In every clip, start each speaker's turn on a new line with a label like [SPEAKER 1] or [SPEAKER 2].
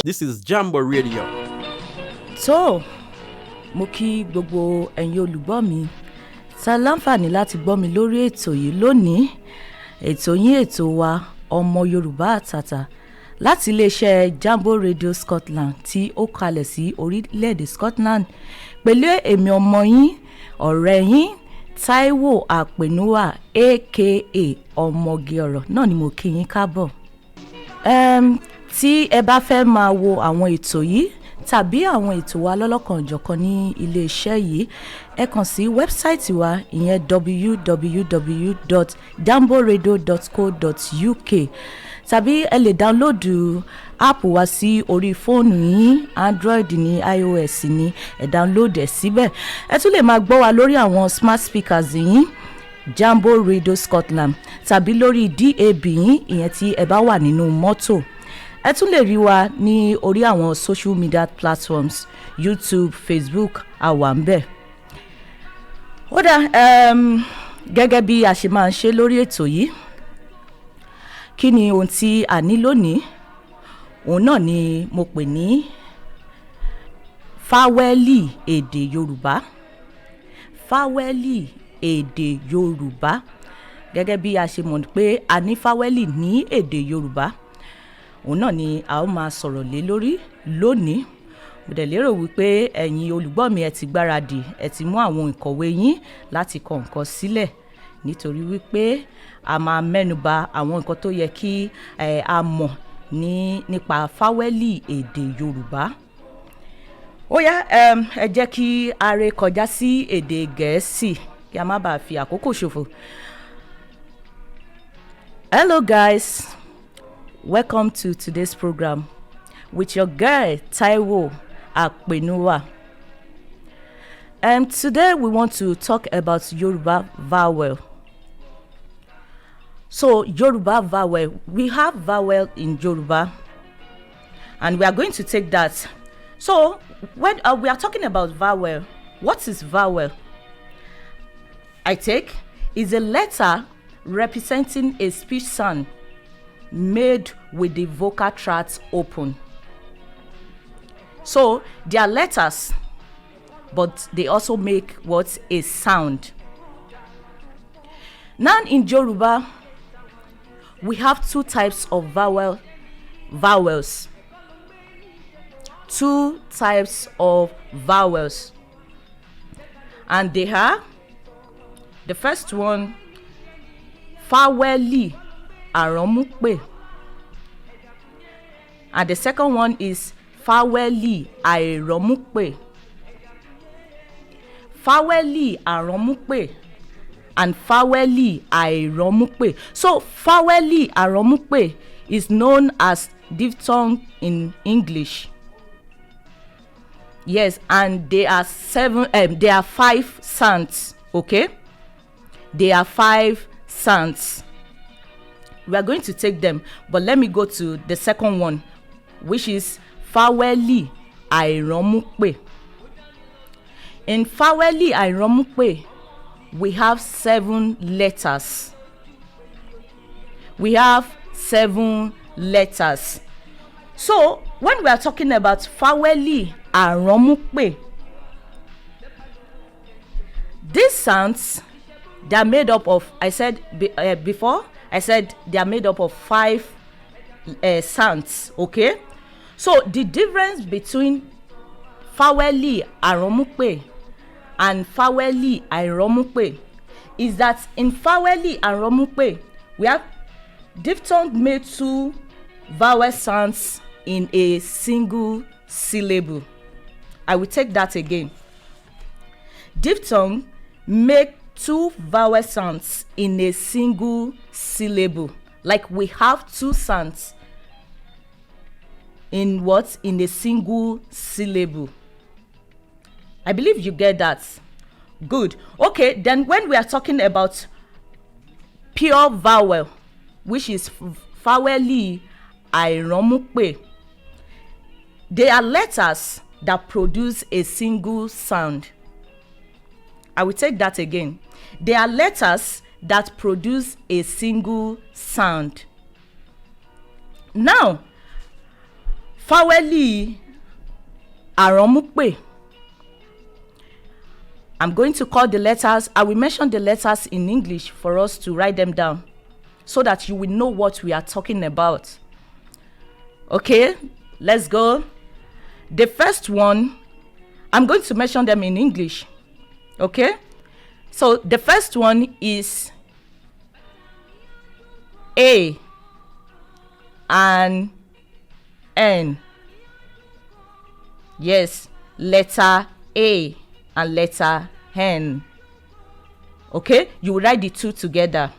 [SPEAKER 1] This is Jambo Radio.
[SPEAKER 2] So, mo kí gbogbo ẹ̀yin olùgbọ́ mi tá láǹfààní láti gbọ́ mi lórí ètò yìí lónìí. Ètò yín ètò wa ọmọ Yorùbá àtàtà láti iléeṣẹ́ Jambo Radio Scotland tí ó kalẹ̀ sí orílẹ̀-èdè Scotland pẹ̀lú èmi ọmọ yín ọ̀rẹ́ yín Taiwo Àpènúwà aka ọmọge ọ̀rọ̀ náà ni mo kí yín káàbọ̀. Tí ẹ bá fẹ́ máa wo àwọn ètò yìí tàbí àwọn ètò wa lọ́lọ́kanòjọ̀kan ní iléeṣẹ́ yìí ẹ kàn sí wẹ́bsáìtì wa ìyẹn www.jamboradio.co.uk tàbí ẹ lè dáńlódù áàpù wa sí orí fóònù yín Android ní iOS ní ẹ dáńlódù ẹ̀ síbẹ̀. Ẹ tún lè máa gbọ́ wa lórí àwọn smart speakers yín Jambo Radio Scotland tàbí lórí DAB yín ìyẹn tí ẹ bá wà nínú mọ́tò. Ẹ tún lè rí wa ní orí àwọn social media platforms YouTube, Facebook, àwa ńbẹ̀. Ó dà gẹ́gẹ́ bí a ṣe máa ń ṣe lórí ètò yìí. Kí ni ohun tí a ní lónìí? Òun náà ni mo pè ní Faweli èdè Yorùbá. Faweli èdè Yorùbá. Gẹ́gẹ́ bí a ṣe mọ̀ pé a ní Faweli ní èdè Yorùbá. Òun náà ni a ó máa sọ̀rọ̀ lé lórí lónìí. Mo dẹ̀ lérò wípé ẹ̀yin olùgbọ́ mi ẹ ti gbáradì, ẹ ti mú àwọn ìkọ̀wé yín láti kọ nǹkan sílẹ̀ nítorí wípé a máa mẹ́nuba àwọn nǹkan tó yẹ kí a mọ̀ nípa Faweli èdè Yorùbá. Ó yá ẹ jẹ́ kí a ré kọjá sí èdè Gẹ̀ẹ́sì kí a má bàa fi àkókò ṣòfò. Hello guys. Welcome to today's program with your girl Taiwo Àpènúwà. Today we want to talk about Yoruba vowel. So Yoruba vowel, we have vowel in Yoruba and we are going to take that. So when we are talking about vowel, what is vowel? I take is a letter representing a speech sound made with the vocal tract open. So they are letters, but they also make what a sound. Now in Yoruba, we have two types of vowels. Two types of vowels. And they are, the first one, Faweli Àránmúpè. And the second one is Faweli Àìrọ́múpè. Faweli Àránmúpè and Faweli Àìrọ́múpè. So Faweli Àránmúpè is known as diphthong in English. Yes, and there are 5 sounds, okay? There are 5 sounds. We are going to take them, but let me go to the second one, which is Faweli Àìrọ́múpè. In Faweli Àìrọ́múpè, we have 7 letters. We have 7 letters. So when we are talking about Faweli Àránmúpè, these sounds, they are made up of, I said before, they are made up of 5 sounds, okay? So the difference between Faweli Àránmúpè and Faweli Àìrọ́múpè is that in Faweli Àránmúpè, we have diphthong made 2 vowel sounds in a single syllable. I will take that again. Diphthong make 2 vowel sounds in a single syllable. Like we have 2 sounds in what? In a single syllable. I believe you get that. Good. Okay, then when we are talking about pure vowel, which is Faweli Àìrọ́múpè, they are letters that produce a single sound. I will take that again. They are letters that produce a single sound. Now, Faweli Aromupe. I'm going to call the letters. I will mention the letters in English for us to write them down so that you will know what we are talking about. Okay, let's go. The first one, I'm going to mention them in English. Okay, so the first one is A and N. Yes, letter A and letter N. Okay, you will write the two together.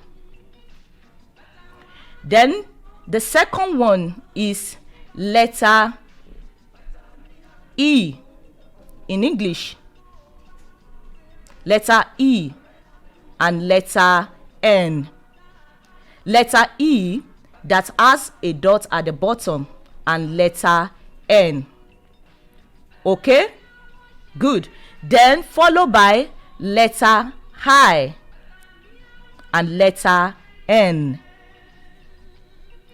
[SPEAKER 2] Then the second one is letter E in English. Letter E and letter N. Letter E that has a dot at the bottom and letter N. Okay, good. Then followed by letter I and letter N.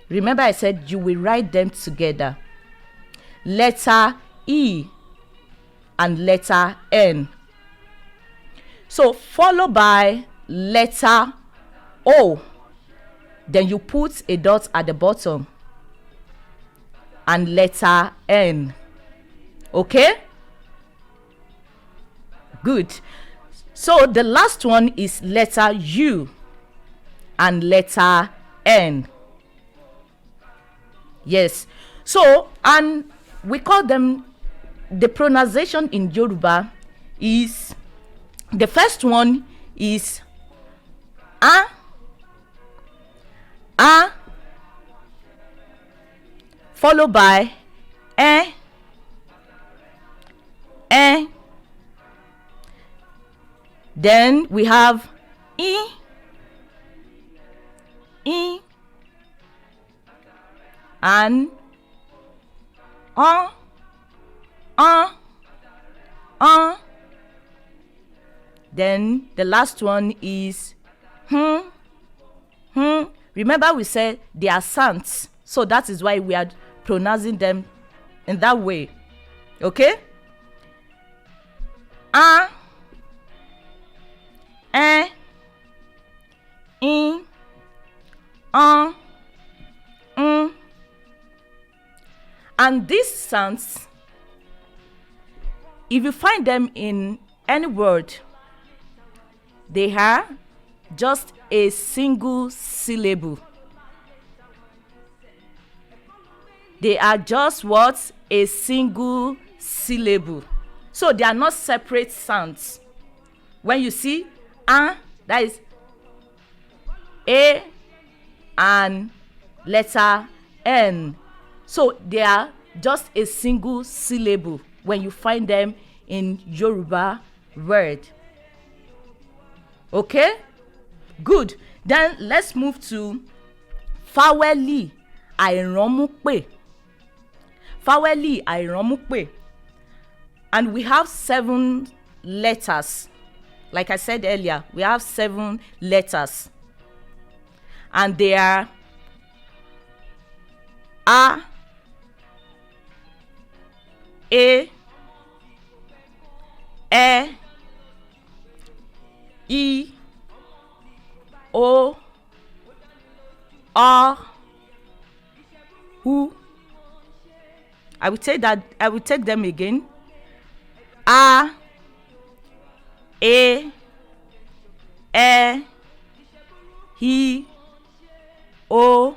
[SPEAKER 2] Remember I said you will write them together. Letter E and letter N. So followed by letter O. Then you put a dot at the bottom and letter N. Okay? Good. So the last one is letter U and letter N. Yes. So, and we call them, the pronunciation in Yoruba is, the first one is A, followed by E, then we have I, and then the last one is Remember we said they are sounds, so that is why we are pronouncing them in that way. Okay? A, E, I, and these sounds, if you find them in any word, they are just a single syllable. They are just what? A single syllable. So they are not separate sounds. When you see A, that is A and letter N. So they are just a single syllable when you find them in Yoruba word. Okay? Good. Then let's move to Faweli Airanmupe. Faweli Airanmupe. And we have 7 letters. Like I said earlier, we have 7 letters. And they are A, E, I, O, R, U. I will take them again. A, E, I, O,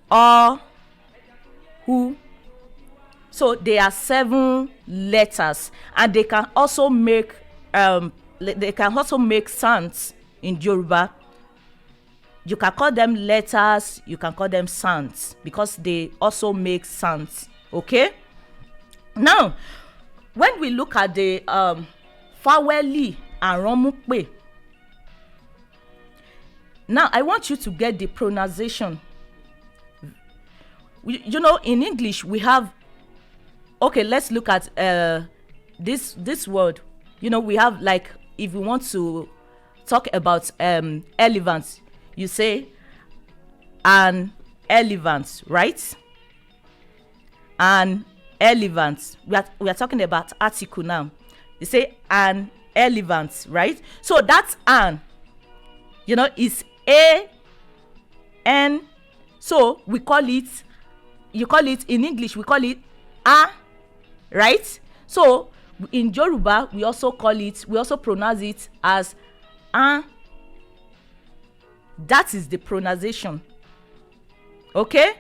[SPEAKER 2] R, U. So they are 7 letters, and they can also make sounds in Yoruba. You can call them letters, you can call them sounds, because they also make sounds. Okay? Now, when we look at the Faweli Aromupe, now I want you to get the pronunciation. You know, in English we have, okay, let's look at this word. You know, we have, like, if you want to talk about elephants, you say an elephant, right? An elephant. We are talking about article now. They say an elephant, right? So that's an, is A-N. So we call it, you call it in English, we call it A, right? So in Yoruba, we also pronounce it as An. That is the pronunciation. Okay,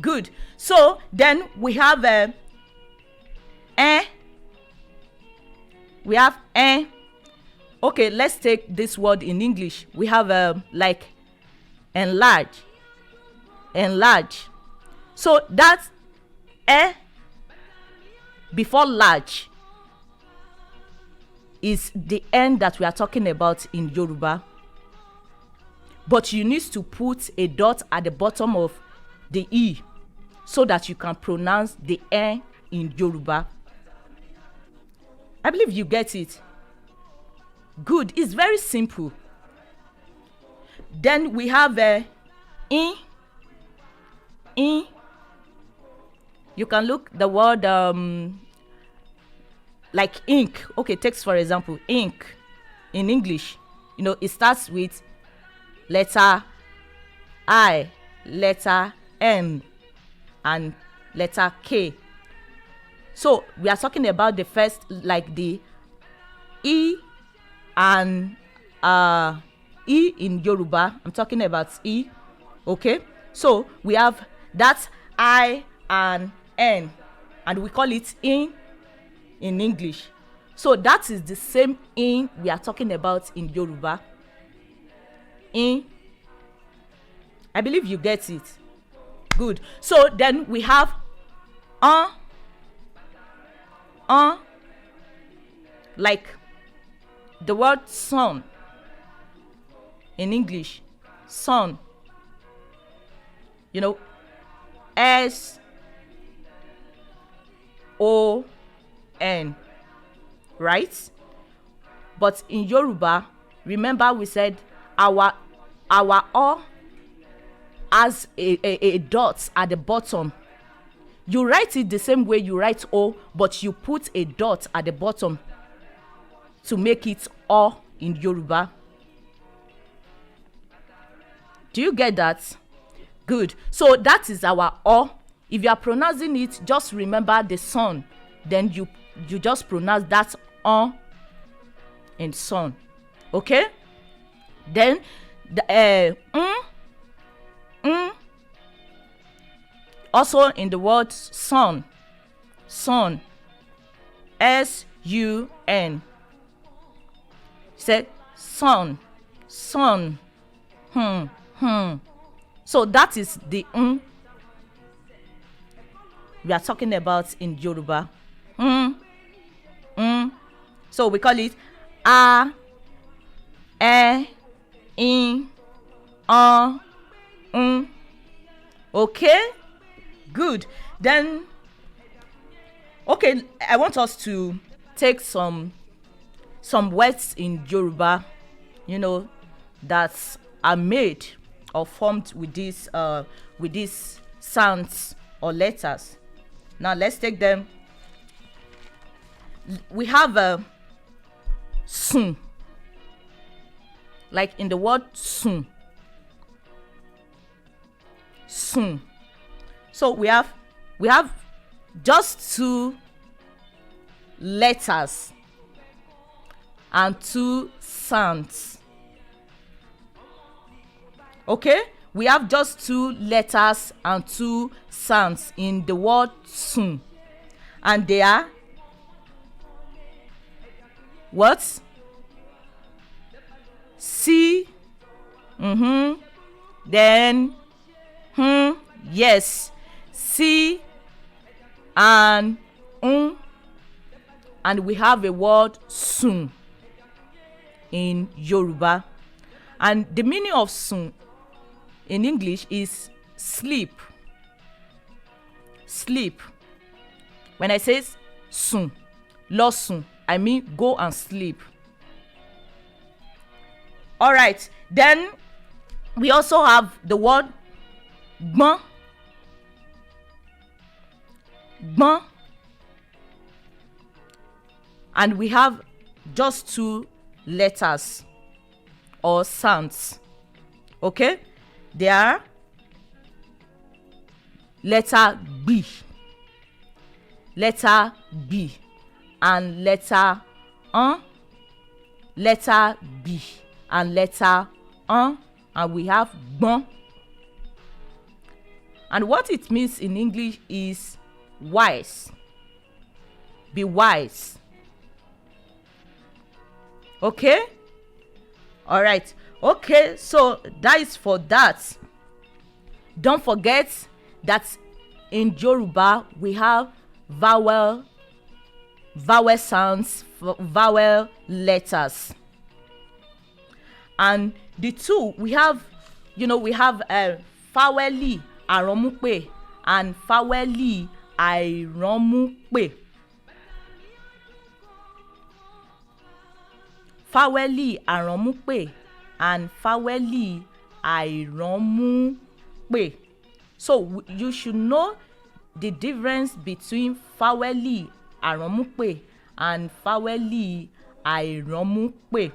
[SPEAKER 2] good. So then we have we have okay, let's take this word in English. We have like enlarge. So that's before large is the end that we are talking about in Yoruba. But you need to put a dot at the bottom of the E so that you can pronounce the in Yoruba. I believe you get it. Good. It's very simple. Then we have in. You can look the word like ink. Okay, text for example, ink in English. It starts with letter I, letter N, and letter K. So we are talking about the first, like the E and E in Yoruba. I'm talking about E. Okay, so we have that I and N, and we call it in English. So that is the same in we are talking about in Yoruba. In. I believe you get it. Good. So then we have like the word sun in English. Sun. S-O-N, right? But in Yoruba, remember we said our O has a dot at the bottom. You write it the same way you write O, but you put a dot at the bottom to make it O in Yoruba. Do you get that? Good. So that is our O. If you are pronouncing it, just remember the sun. Then you just pronounce that O in sun. Okay? Then the also in the word sun. Sun. S-U-N. Say sun. Sun. So that is the we are talking about in Yoruba. So we call it A, E, I, Okay, good. Then, okay, I want us to take some words in Yoruba, that are made or formed with these sounds or letters. Now let's take them. We have sun, like in the word sun. Sun. So we have just 2 letters and 2 sounds. Okay, we have just 2 letters and 2 sounds in the word sun, and they are what? C. Then yes, C and and we have a word sun in Yoruba, and the meaning of sun in English is sleep. Sleep. When I say sun, lọ sùn, I mean go and sleep. All right, then we also have the word gbọ́n. gbọ́n, and we have just 2 letters or sounds. Okay, they are letter B, and letter letter B and letter and we have gbọ́n. And what it means in English is wise. Be wise. Okay? All right. Okay, so that is for that. Don't forget that in Yoruba we have vowel sounds, vowel letters. And the two we have, Faweli Aromupe and Faweli Airomupe. Faweli Aromupe and Faweli Airomupe. So you should know the difference between Faweli Aromupe and Faweli Airomupe.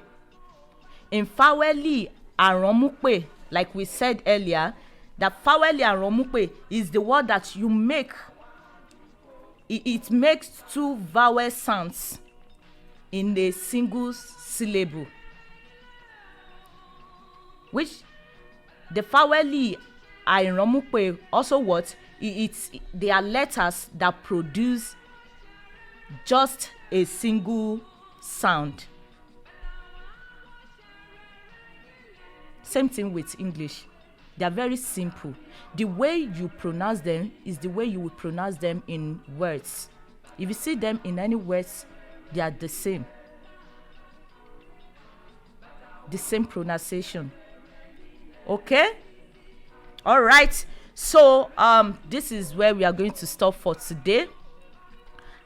[SPEAKER 2] In Faweli Aromupe, like we said earlier, that Faweli Aromupe is the word that you make. It makes 2 vowel sounds in a single syllable, which the Faweli Airomupe also what? They are letters that produce just a single sound. Same thing with English. They are very simple. The way you pronounce them is the way you would pronounce them in words. If you see them in any words, they are the same. The same pronunciation. Okay? All right. So this is where we are going to stop for today.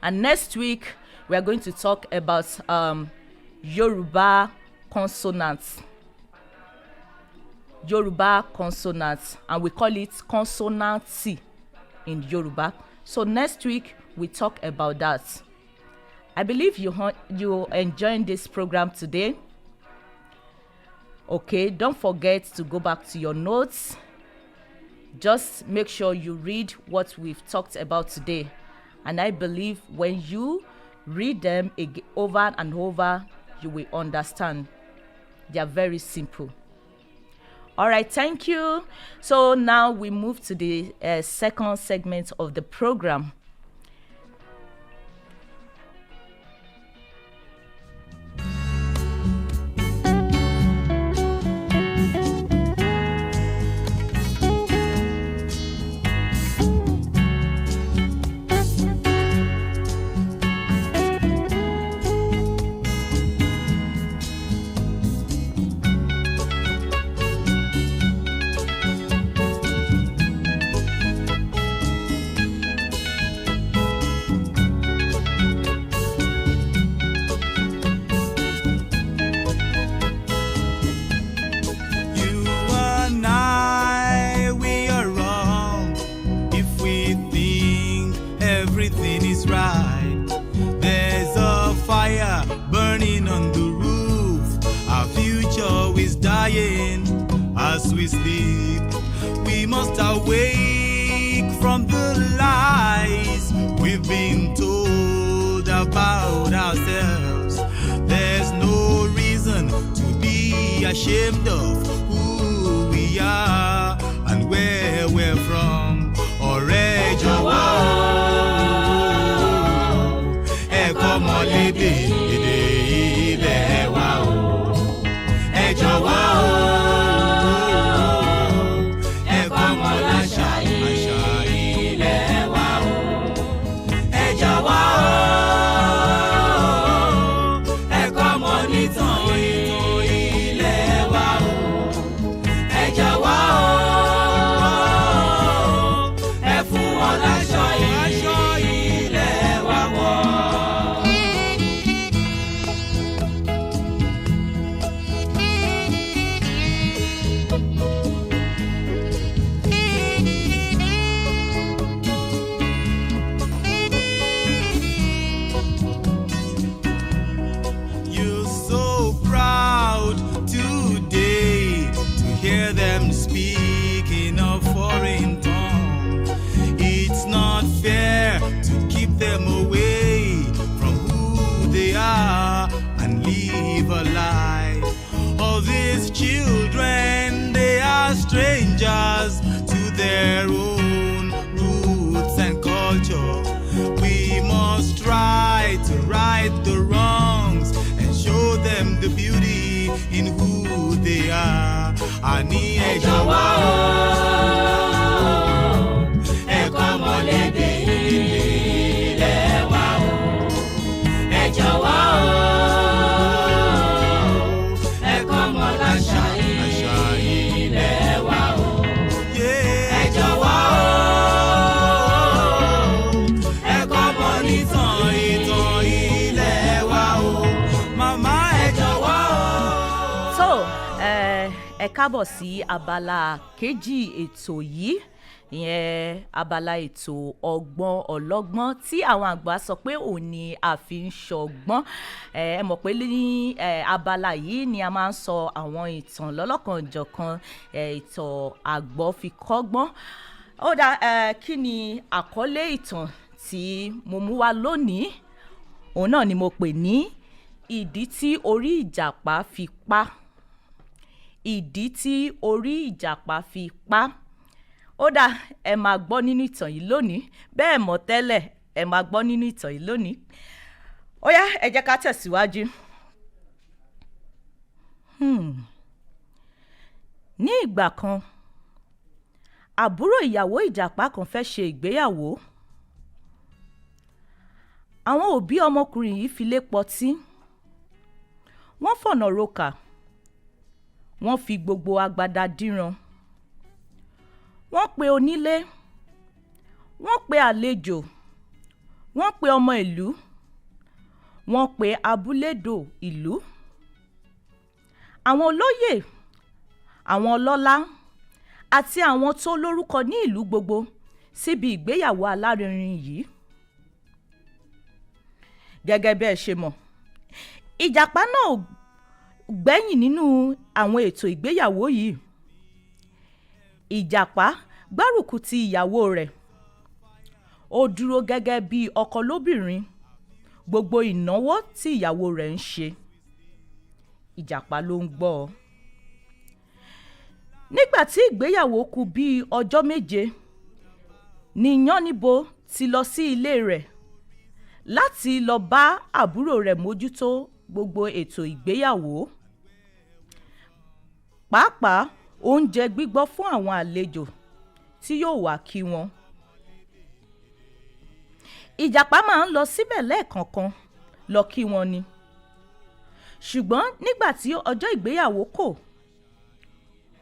[SPEAKER 2] And next week we are going to talk about Yoruba consonants. Yoruba consonants, and we call it consonancy in Yoruba. So next week we talk about that. I believe you enjoying this program today. Okay, don't forget to go back to your notes. Just make sure you read what we've talked about today, and I believe when you read them over and over, you will understand. They are very simple. All right, thank you. So now we move to the second segment of the program.
[SPEAKER 3] As we sleep, we must awake from the lies we've been told about ourselves. There's no reason to be ashamed of who we are and where we're from. Ọ̀rẹ́ jọ̀wọ́, ẹ kọ́mọ lédè èdè ilẹ̀ wa o. Ẹ jọ̀wọ́ o. jọ̀wọ́ o ẹ kọ́ ọmọ lédè ilẹ̀ wa o ẹ jọ̀wọ́ o ẹ kọ́ ọmọ láṣà ilẹ̀ wa o ẹ jọ̀wọ́ o ẹ kọ́ ọmọ nítàn ìtàn ilẹ̀ wa o màmá ẹ jọ̀wọ́ o.
[SPEAKER 2] So ẹ káàbọ̀ sí abala kejì ètò yìí, ìyẹn abala ètò ọgbọ́n ọlọ́gbọ́n tí àwọn àgbà sọ pé òun ni a fi ń ṣọgbọ́n. Ẹ mọ̀ pé ní abala yìí ni a máa ń sọ àwọn ìtàn lọ́lọ́kanòjọ̀kan, ìtàn àgbọ́ fi kọ́gbọ́n. Ó dá kí ni àkọlé ìtàn tí mo mú wá lónìí? Òun náà ni mo pè ní ìdí tí orí ìjàpá fi pa. Ìdí tí orí ìjàpá fi pa. Ó dá ẹ máa gbọ́ nínú ìtàn yìí lónìí, bẹ́ẹ̀ mọ̀ tẹ́lẹ̀ ẹ máa gbọ́ nínú ìtàn yìí lónìí. Ó yá ẹ jẹ́ ká tẹ̀síwájú. Ní ìgbà kan, àbúrò ìyàwó ìjàpá kan fẹ́ ṣe ìgbéyàwó. Àwọn òbí ọmọkùnrin yìí fi lé pọtí. Wọ́n fọ̀nà roka. Wọ́n fi gbogbo agbada díran. Wọ́n pe onílé. Wọ́n pe àlejò. Wọ́n pe ọmọ ìlú. Wọ́n pe abúlédò ìlú. Àwọn olóyè, àwọn ọlọ́lá àti àwọn tó lórúkọ ní ìlú gbogbo síbi ìgbéyàwó alárinrin yìí. Gẹ́gẹ́ bí ẹ ṣe mọ̀, ìjàpá náà gbẹ̀yìn nínú àwọn ètò ìgbéyàwó yìí. Ìjàpá gbárùkù ti ìyàwó rẹ̀. Ó dúró gẹ́gẹ́ bí ọkọ lóbìnrin gbogbo ìnáwó tí ìyàwó rẹ̀ ń ṣe. Ìjàpá ló ń gbọ́ ọ. Nígbà tí ìgbéyàwó kù bíi ọjọ́ méje ni Yánníbo ti lọ sí ilé rẹ̀ láti lọ bá àbúrò rẹ̀ mójútó gbogbo ètò ìgbéyàwó. Pàápàá oúnjẹ gbígbọ́ fún àwọn àlejò tí yóò wá kí wọn. Ìjàpá máa ń lọ síbẹ̀ lẹ́ẹ̀kọ̀ọ̀kan lọ kí wọn ni. Ṣùgbọ́n nígbà tí ọjọ́ ìgbéyàwó kò,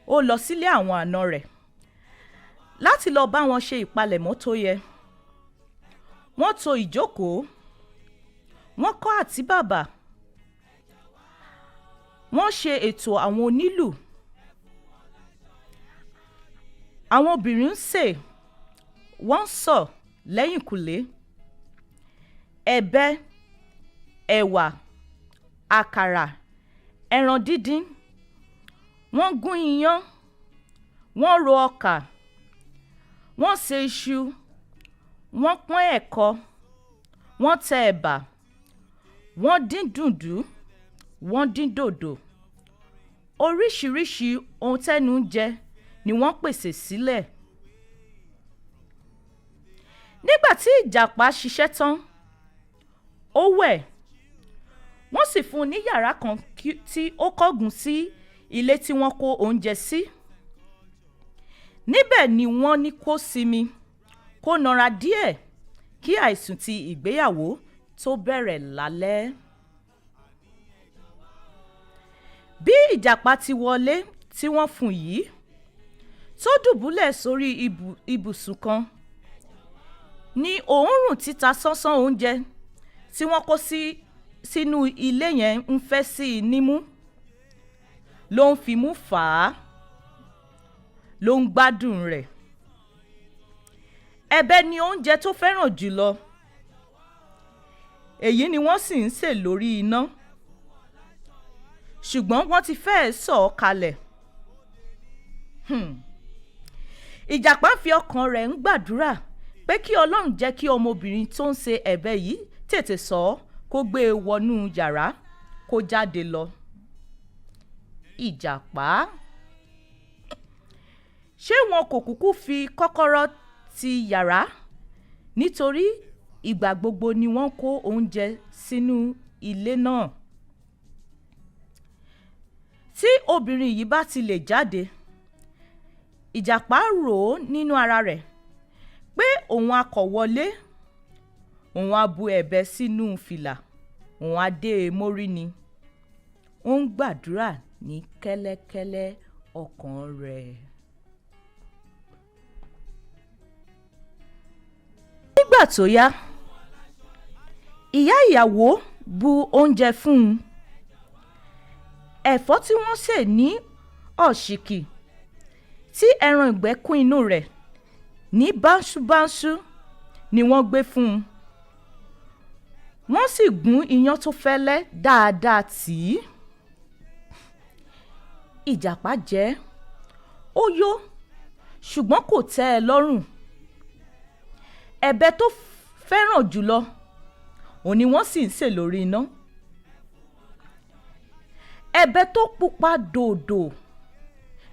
[SPEAKER 2] ó lọ sílé àwọn àna rẹ̀ láti lọ bá wọn ṣe ìpalẹ̀mọ́ tó yẹ. Wọ́n tò ìjókòó. Wọ́n kọ́ àtíbàbà. Wọ́n ṣe ètò àwọn onílù. Àwọn obìnrin ń sè, wọ́n ń sọ̀ lẹ́yìnkùlé. Ẹ̀bẹ̀, ẹ̀wà, àkàrà, ẹran díndín. Wọ́n gún iyán. Wọ́n ro ọkà. Wọ́n sè iṣu. Wọ́n pọ́n ẹ̀kọ. Wọ́n tẹ ẹ̀bà. Wọ́n dín dùndú. Wọ́n dín dòdò. Oríṣiríṣi ohun tẹ́nu ń jẹ ni wọ́n pèsè sílẹ̀. Nígbà tí ìjàpá ṣiṣẹ́ tán, ó wẹ̀. Wọ́n sì fún un ní yàrá kan tí ó kọ́gùn sí ilé tí wọ́n kó oúnjẹ sí. Níbẹ̀ ni wọ́n ní kó sinmi, kó nọra díẹ̀ kí àìsùn ti ìgbéyàwó tó bẹ̀rẹ̀ lálẹ́. Bí ìjàpá ti wọlé tí wọ́n fún yìí, tó dùbúlẹ̀ sórí ibùsùn kan, ni òórùn títa sánsán oúnjẹ tí wọ́n kó sínú ilé yẹn ń fẹ́ sí i nímú. Ló ń fimú fà á. Ló ń gbádùn rẹ̀. Ẹ̀bẹ̀ ni oúnjẹ tó fẹ́ràn jùlọ. Èyí ni wọ́n sì ń sè lórí iná. Ṣùgbọ́n wọ́n ti fẹ́ẹ̀ sọ̀ ọ́ kalẹ̀. Ìjàpá fi ọkàn rẹ̀ ń gbàdúrà pé kí Ọlọ́run jẹ́ kí ọmọbìnrin tó ń ṣe ẹ̀bẹ̀ yìí tètè sọ ọ́ kó gbé e wọnú yàrá kó jáde lọ. Ìjàpá. Ṣé wọn kò kúkú fi kọ́kọ́rọ́ ti yàrá nítorí ìgbà gbogbo ni wọ́n kó oúnjẹ sínú ilé náà. Tí obìnrin yìí bá ti lè jáde, Ìjàpá rò ó nínú ara rẹ̀ pé òun á kọ̀ wọlé, òun á bu ẹ̀bẹ̀ sínú fìlà, òun á dé e mórí ni. Ó ń gbàdúrà ní kẹ́lẹ́kẹ́lẹ́ ọkàn rẹ̀. Nígbà tó yá, ìyá ìyàwó bu oúnjẹ fún un. Ẹ̀fọ́ tí wọ́n sè ní ọ̀ṣìkì tí ẹran ìgbẹ́ kún inú rẹ̀ ní báńsúbáńsú ni wọ́n gbé fún un. Wọ́n sì gún iyán tó fẹ́lẹ́ dáadáa tì í. Ìjàpá jẹ ẹ́, ó yó, ṣùgbọ́n kò tẹ́ ẹ lọ́rùn. Ẹ̀bẹ̀ tó fẹ́ràn jùlọ òun ni wọ́n sì ń sè lórí iná. Ẹ̀bẹ̀ tó pupa dòdò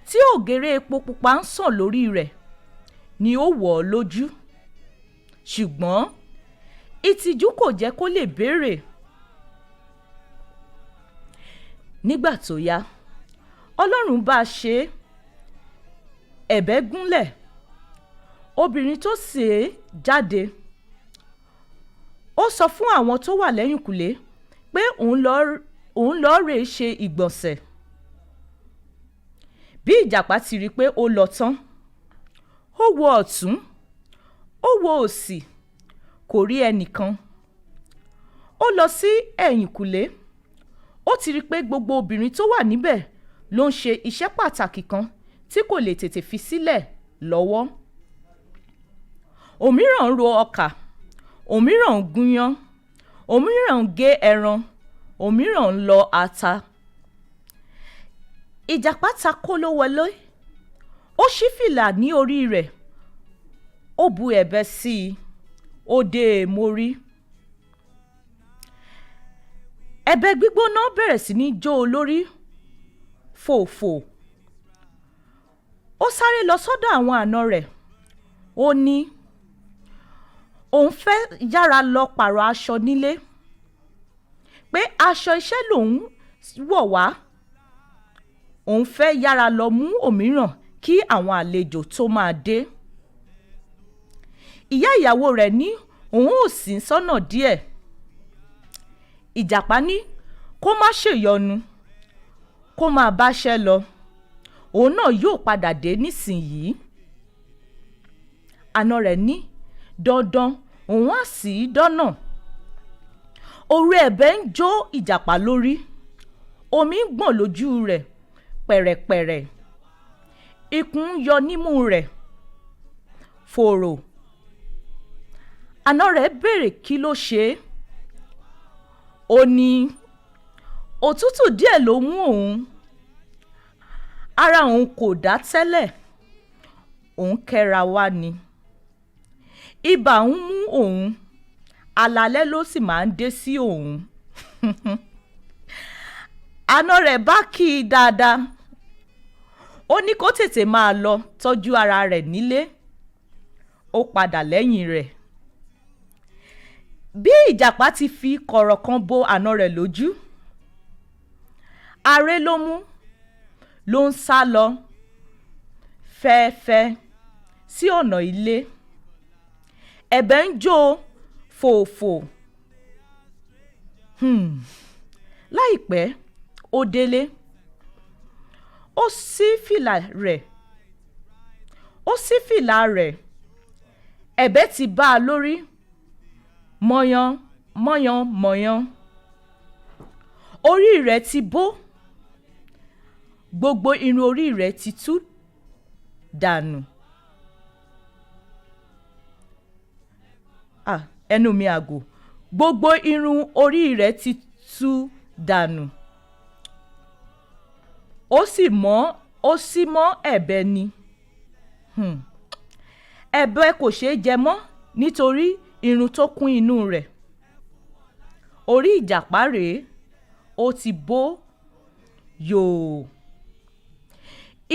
[SPEAKER 2] tí ògèrè epo pupa ń sàn lórí rẹ̀ ni ó wọ̀ ọ́ lójú, ṣùgbọ́n ìtìjú kò jẹ́ kó lè béèrè. Nígbà tó yá, Ọlọ́run bá a ṣe é. Ẹ̀bẹ̀ gúnlẹ̀, obìnrin tó sè é jáde. Ó sọ fún àwọn tó wà lẹ́yìnkùlé pé òun lọ rè ṣe ìgbọ̀nsẹ̀. Bí Ìjàpá ti rí i pé ó lọ tán, ó wo ọ̀tún, ó wo òsì, kò rí ẹnìkan. Ó lọ sí ẹ̀yìnkùlé, ó ti rí i pé gbogbo obìnrin tó wà níbẹ̀ ló ń ṣe iṣẹ́ pàtàkì kan tí kò lè tètè fi sílẹ̀ lọ́wọ́. Òmíràn ń ro ọkà, òmíràn ń gúnyán, òmíràn ń gé ẹran, òmíràn ń lọ ata. Ìjàpá ta kóló wọlé, ó ṣí fìlà ní orí rẹ̀, ó bu ẹ̀bẹ̀ sí i, ó dé e mórí. Ẹ̀bẹ̀ gbígbóná bẹ̀rẹ̀ sí ní jó o lórí fòfò. Ó sáré lọ sọ́dọ̀ àwọn àna rẹ̀, ó ní òun fẹ́ yára lọ pààrọ̀ aṣọ nílé, pé aṣọ iṣẹ́ lòun wọ̀ wá. Òun fẹ́ yára lọ mú òmíràn kí àwọn àlejò tó máa dé. Ìyá ìyàwó rẹ̀ ní òun ò sí sọ́nà díẹ̀. Ìjàpá ní kó má ṣèyọnu, kó máa báṣẹ́ lọ, òun náà yóò padà dé nísìnyìí. Àna rẹ̀ ní dandan òun á sì í dọ́nà. Orí ẹ̀bẹ̀ ń jó Ìjàpá lórí, omi ń gbọ̀n lójú rẹ̀ pẹ̀rẹ̀pẹ̀rẹ̀, ikùn ń yọ nímú rẹ̀ fòrò. Àna rẹ̀ béèrè kí ló ṣe é. Ó ní òtútù díẹ̀ ló mú òun, ara òun kò dá tẹ́lẹ̀, òun kẹ́ra wá ni. Ibà ń mú òun, alalẹ́ ló sì máa ń dé sí òun. Àna rẹ̀ bá kí i dáadáa, ó ní kó tètè máa lọ tọ́jú ara rẹ̀ nílé. Ó padà lẹ́yìn rẹ̀. Bí Ìjàpá ti fi kọ̀rọ̀ kan bo àna rẹ̀ lójú, aré ló mú, ló ń sá lọ fẹ́ẹ́fẹ́ sí ọ̀nà ilé. Ẹ̀bẹ̀ ń jó fòfò. Láìpẹ́ ó délé, ó ṣí fìlà rẹ̀, ẹ̀bẹ̀ ti bá a lórí mọ́yán mọ́yán mọ́yán. Orí rẹ̀ ti bó, gbogbo irun orí rẹ̀ ti tú dànù. Ẹnu mi àgò. Gbogbo irun orí rẹ̀ ti tú dànù. Ó sì mọ́ ẹ̀bẹ̀ ni. Ẹ̀bẹ̀ kò ṣeé jẹ mọ́ nítorí irun tó kún inú rẹ̀. Orí Ìjàpá rèé, ó ti bó yòò.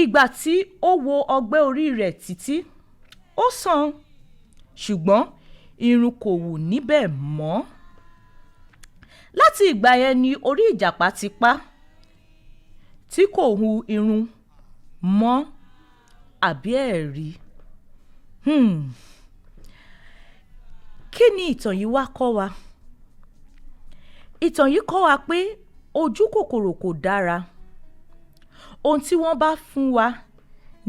[SPEAKER 2] Ìgbà tí ó wo ọgbẹ́ orí rẹ̀ títí, ó sàn, ṣùgbọ́n irun kò wù níbẹ̀ mọ́. Láti ìgbà yẹn ni orí Ìjàpá ti pá, tí kò hu irun mọ́. àbí ẹ̀ rí? Kí ni ìtàn yìí wá kọ́ wa? Ìtàn yìí kọ́ wa pé ojú kòkòrò kò dára. Ohun tí wọ́n bá fún wa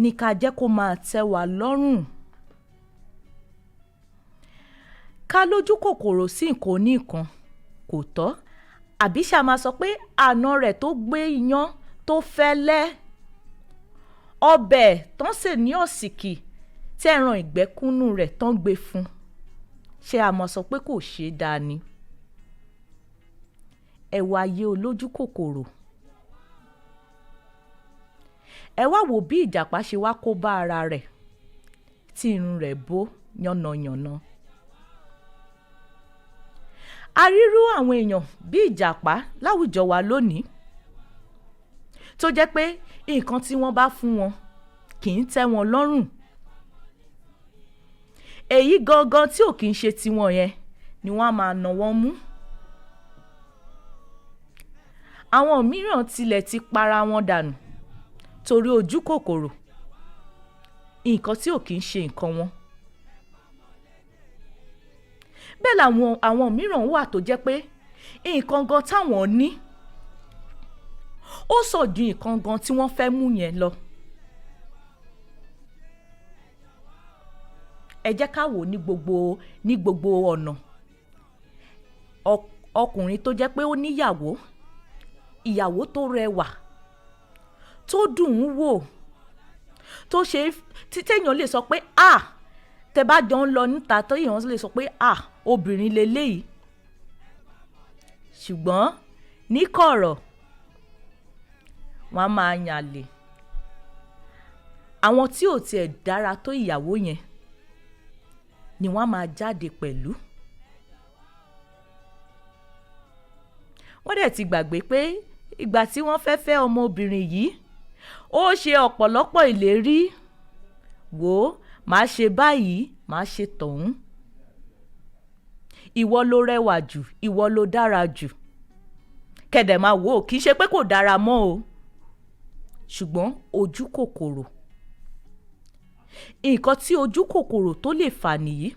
[SPEAKER 2] ní ká jẹ́ kó máa tẹ́ wa lọ́rùn. Ká lójú kòkòrò sí nǹkan oníkan kò tọ́, àbí ṣá máa sọ pé àna rẹ̀ tó gbé iyán tó fẹ́lẹ́, ọbẹ̀ tán sè ní ọ̀sìkì tí ẹran ìgbẹ́kúnnú rẹ̀ tán gbé fún, ṣé a máa sọ pé kò ṣe é dáa ni? Ẹ wá ayé olójú kòkòrò. Ẹ wá wò bí ìjàpá ṣe wá kó bá ara rẹ̀ tí irun rẹ̀ bó yánnayànna. A rírú àwọn èèyàn bí ìjàpá láwùjọ wa lónìí tó jẹ́ pé nǹkan tí wọ́n bá fún wọn kì í tẹ́ wọn lọ́rùn. Èyí gangan tí ò kì í ṣe tiwọn yẹn ni wọ́n á máa nà wọ́n mú. Àwọn mìíràn tilẹ̀ ti para wọn dànù torí ojú kòkòrò, nǹkan tí ò kì í ṣe nǹkan wọn. Bẹ́ẹ̀ làwọn àwọn mìíràn wà tó jẹ́ pé nǹkan gan táwọn ní ó sọ ju nǹkan gan tí wọ́n fẹ́ mú yẹn lọ. Ẹ jẹ́ ká wò ní gbogbo ọ̀nà. Ọkùnrin tó jẹ́ pé ó níyàwó, ìyàwó tó rẹwà, tó dùn ún wò, tó ṣe téèyàn lè sọ pé tẹ bá jọ ń lọ níta téèyàn lè sọ pé obìnrin leléyìí. Ṣùgbọ́n ní kọ̀rọ̀ wọ́n á máa yànlè. Àwọn tí ò tiẹ̀ dára tó ìyàwó yẹn ni wọ́n á máa jáde pẹ̀lú. Wọ́n dẹ̀ ti gbàgbé pé ìgbà tí wọ́n fẹ́ fẹ́ ọmọbìnrin yìí ó ṣe ọ̀pọ̀lọpọ̀ ìlérí. Wò ó, màá ṣe báyìí, màá ṣe tọ̀hún. Ìwọ ló rẹwà jù, ìwọ ló dára jù. Kẹ̀dẹ̀ máa wò ó, kì í ṣe pé kò dára mọ́ o, ṣùgbọ́n ojú kòkòrò. Nǹkan tí ojú kòkòrò tó lè fà nìyí.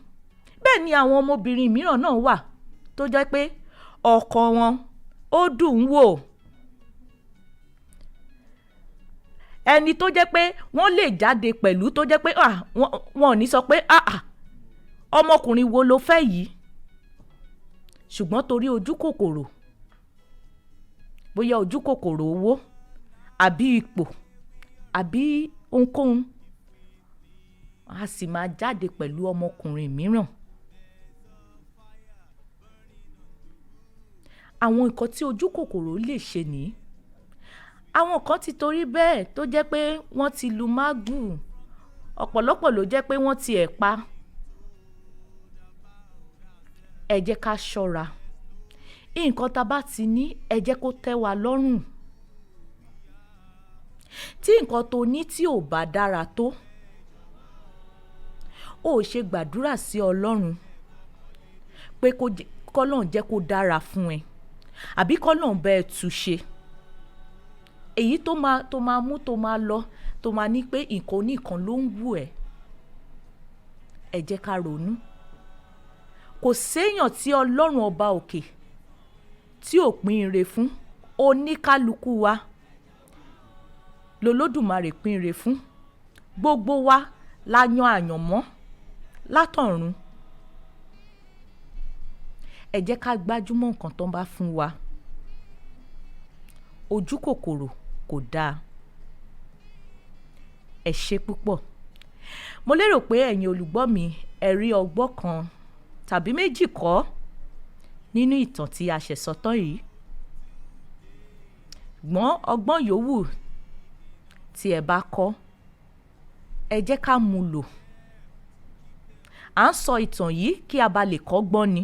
[SPEAKER 2] Bẹ́ẹ̀ ni àwọn ọmọbìnrin mìíràn náà wà tó jẹ́ pé ọkọ wọn ó dùn ún wò. Ẹni tó jẹ́ pé wọ́n lè jáde pẹ̀lú tó jẹ́ pé wọn ò ní sọ pé ọmọkùnrin wo ló fẹ́ yìí. Ṣùgbọ́n torí ojú kòkòrò, bóyá ojú kòkòrò owó àbí ipò àbí ohunkóhun, a sì máa jáde pẹ̀lú ọmọkùnrin mìíràn. Àwọn nǹkan tí ojú kòkòrò lè ṣe nìyí. Àwọn kan ti torí bẹ́ẹ̀ tó jẹ́ pé wọ́n ti lu mágùn, ọ̀pọ̀lọpọ̀ ló jẹ́ pé wọ́n ti ẹ̀ pa. Ẹ jẹ́ ká ṣọ́ra. Nǹkan tá bá ti ní ẹ jẹ́ kó tẹ́ wa lọ́rùn. Tí nǹkan tó ní tí ò bá dára tó, ó ṣe gbàdúrà sí Ọlọ́run pé k'Ọlọ́run jẹ́ kó dára fún ẹ, àbí k'Ọlọ́run bá ẹ tú ṣe. Èyí tó máa mú tó máa lọ tó máa ní pé nǹkan oníkan ló ń wù ẹ́. Ẹ jẹ́ ká ronú. Kò séèyàn tí Ọlọ́run ọba òkè tí ò pín ire fún. Oníkálukú wa lolódùmarè pín ire fún. Gbogbo wa la yan àyànmọ́ látọ̀run. Ẹ jẹ́ ká gbájúmọ́ nǹkan tó ń bá fún wa. Ojú kòkòrò kò dáa. Ẹ ṣé púpọ̀. Mo lérò pé ẹ̀yin olùgbọ́ mi ẹ rí ọgbọ́n kan tàbí méjì kọ́ nínú ìtàn tí a ṣẹ̀ sọ tán yìí. Ṣùgbọ́n ọgbọ́n yòówù tí ẹ bá kọ́, ẹ jẹ́ ká mú lò. À ń sọ ìtàn yìí kí a bá lè kọ́gbọ́n ni.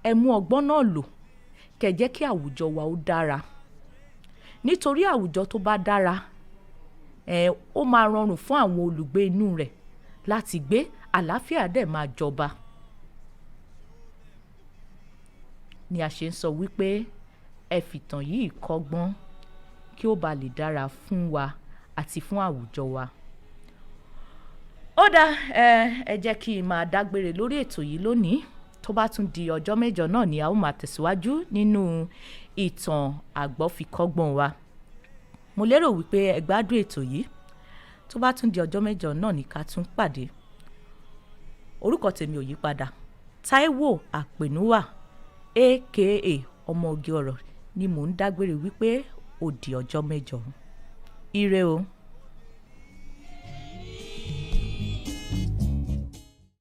[SPEAKER 2] Ẹ mú ọgbọ́n náà lò kẹ́ jẹ́ kí àwùjọ wa ó dára. Nítorí àwùjọ tó bá dára, ó máa rọrùn fún àwọn olùgbé inú rẹ̀ láti gbé, àlàáfíà dẹ̀ máa jọba. Ni a ṣe ń sọ wípé ẹ fìtàn yìí kọ́gbọ́n kí ó bá lè dára fún wa àti fún àwùjọ wa. Ó dá ẹ jẹ́ kí n máa dágbére lórí ètò yìí lónìí. Tó bá tún di ọjọ́ mẹ́jọ náà ni a ó máa tẹ̀síwájú nínú ìtàn àgbọ́fikọ́gbọ́n wa. Mo lérò wípé ẹ gbádùn ètò yìí. Tó bá tún di ọjọ́ mẹ́jọ náà ni ká tún pàdé. Orúkọ tèmi ò yí padà. Taiwo Àpènúwà aka ọmọ oge ọ̀rọ̀ ni mò ń dágbére wípé ó di ọjọ́ mẹ́jọ. Ire o.